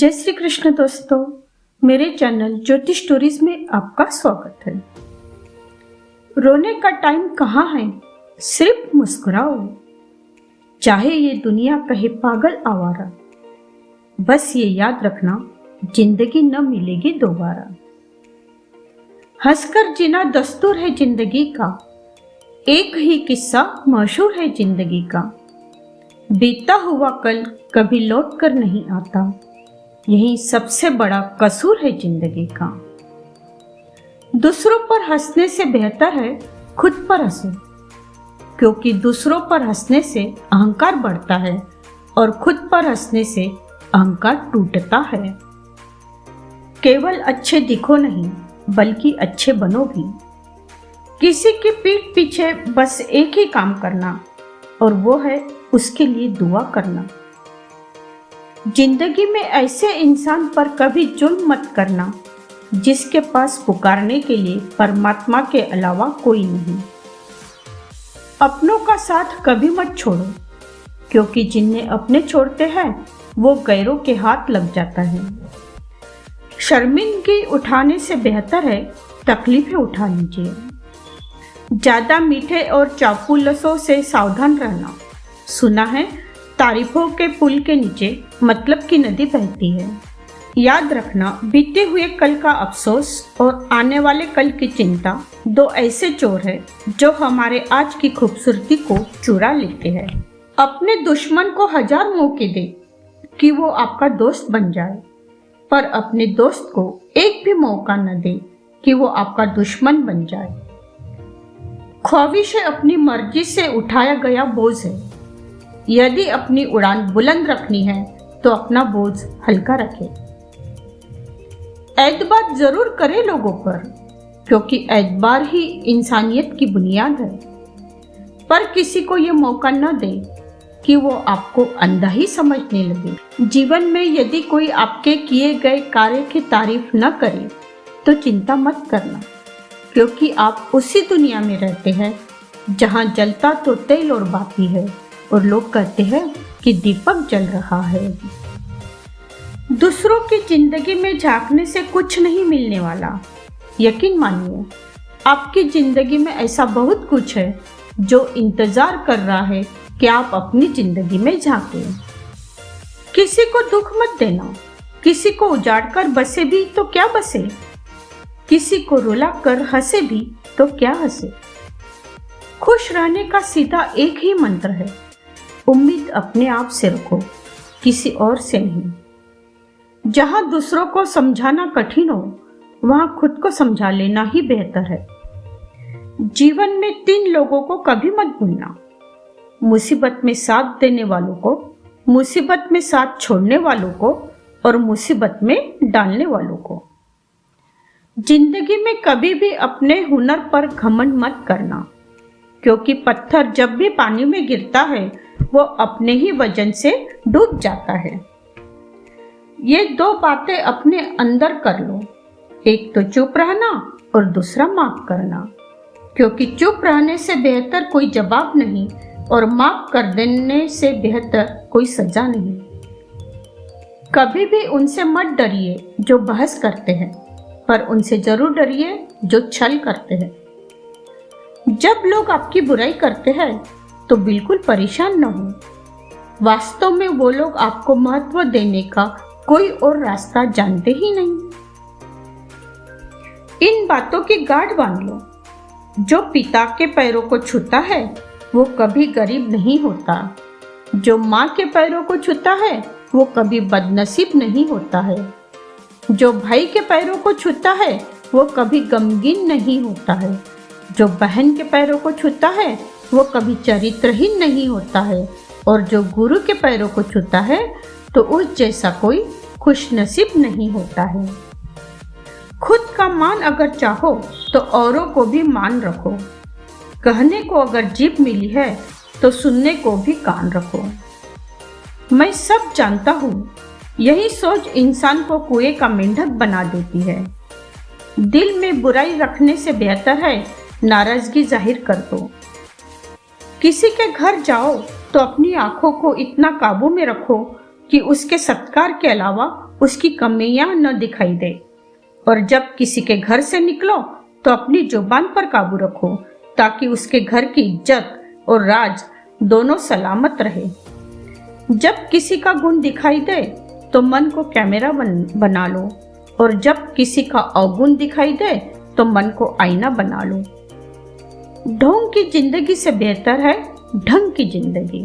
जय श्री कृष्ण दोस्तों, मेरे चैनल ज्योति स्टोरीज में आपका स्वागत है। रोने का टाइम कहाँ है, सिर्फ मुस्कुराओ। चाहे ये दुनिया कहे पागल आवारा, बस ये याद रखना जिंदगी न मिलेगी दोबारा। हंसकर जीना दस्तूर है जिंदगी का, एक ही किस्सा मशहूर है जिंदगी का। बीता हुआ कल कभी लौट कर नहीं आता, यही सबसे बड़ा कसूर है जिंदगी का। दूसरों पर हंसने से बेहतर है खुद पर हंसो, क्योंकि दूसरों पर हंसने से अहंकार बढ़ता है और खुद पर हंसने से अहंकार टूटता है। केवल अच्छे दिखो नहीं, बल्कि अच्छे बनो भी। किसी की पीठ पीछे बस एक ही काम करना, और वो है उसके लिए दुआ करना। जिंदगी में ऐसे इंसान पर कभी जुल्म मत करना जिसके पास पुकारने के लिए परमात्मा के अलावा कोई नहीं। अपनों का साथ कभी मत छोड़ो, क्योंकि जिन्हें अपने छोड़ते हैं वो गैरों के हाथ लग जाता है। शर्मिंदगी उठाने से बेहतर है तकलीफें उठा लीजिए। ज्यादा मीठे और चापलूसों से सावधान रहना। सुना है तारीफों के पुल के नीचे मतलब की नदी बहती है। याद रखना, बीते हुए कल का अफसोस और आने वाले कल की चिंता दो ऐसे चोर हैं जो हमारे आज की खूबसूरती को चुरा लेते हैं। अपने दुश्मन को 1000 मौके दे कि वो आपका दोस्त बन जाए, पर अपने दोस्त को एक भी मौका न दे कि वो आपका दुश्मन बन जाए। ख्वाहिशें अपनी मर्जी से उठाया गया बोझ है। यदि अपनी उड़ान बुलंद रखनी है तो अपना बोझ हल्का रखे। एतबार जरूर करे लोगों पर, क्योंकि एतबार ही इंसानियत की बुनियाद है, पर किसी को ये मौका न दे कि वो आपको अंधा ही समझने लगे। जीवन में यदि कोई आपके किए गए कार्य की तारीफ न करे तो चिंता मत करना, क्योंकि आप उसी दुनिया में रहते हैं जहां जलता तो तेल और बाती है और लोग कहते हैं कि दीपक जल रहा है। दूसरों की जिंदगी में झांकने से कुछ नहीं मिलने वाला। यकीन मानिए, आपकी जिंदगी में ऐसा बहुत कुछ है जो इंतजार कर रहा है कि आप अपनी जिंदगी में झांकें। किसी को दुख मत देना, किसी को उजाड़ कर बसे भी तो क्या बसे, किसी को रुला कर हंसे भी तो क्या हंसे। खुश रहने का सीधा एक ही मंत्र है, उम्मीद अपने आप से रखो, किसी और से नहीं। जहां दूसरों को समझाना कठिन हो, वहां खुद को समझा लेना ही बेहतर है। जीवन में 3 लोगों को कभी मत भूलना: मुसीबत में साथ देने वालों को, मुसीबत में साथ छोड़ने वालों को और मुसीबत में डालने वालों को। जिंदगी में कभी भी अपने हुनर पर घमंड मत करना, क्योंकि पत्थर जब भी पानी में गिरता है वो अपने ही वजन से डूब जाता है। ये 2 बातें अपने अंदर कर लो, एक तो चुप रहना और दूसरा माफ करना, क्योंकि चुप रहने से बेहतर कोई जवाब नहीं और माफ कर देने से बेहतर कोई सजा नहीं। कभी भी उनसे मत डरिए जो बहस करते हैं, पर उनसे जरूर डरिए जो छल करते हैं। जब लोग आपकी बुराई करते हैं तो बिल्कुल परेशान न हो। वास्तव में वो लोग आपको महत्व देने का कोई और रास्ता जानते ही नहीं। इन बातों की गांठ बांध लो। जो पिता के पैरों को छूता है वो कभी गरीब नहीं होता। जो माँ के पैरों को छूता है वो कभी बदनसीब नहीं होता है। जो भाई के पैरों को छूता है वो कभी गमगीन नहीं होता है। जो बहन के पैरों को छूता है वो कभी चरित्रहीन नहीं होता है। और जो गुरु के पैरों को छूता है तो उस जैसा कोई खुशनसीब नहीं होता है। खुद का मान अगर चाहो तो औरों को भी मान रखो। कहने को अगर जीभ मिली है तो सुनने को भी कान रखो। मैं सब जानता हूँ, यही सोच इंसान को कुएं का मेंढक बना देती है। दिल में बुराई रखने से बेहतर है नाराजगी जाहिर कर दो। किसी के घर जाओ तो अपनी आंखों को इतना काबू में रखो कि उसके सत्कार के अलावा उसकी कमियां न दिखाई दे। और जब किसी के घर से निकलो तो अपनी जुबान पर काबू रखो ताकि उसके घर की इज्जत और राज दोनों सलामत रहे। जब किसी का गुण दिखाई दे तो मन को कैमरा बना लो, और जब किसी का अवगुण दिखाई दे तो मन को आईना बना लो। ढोंग की जिंदगी से बेहतर है ढंग की जिंदगी।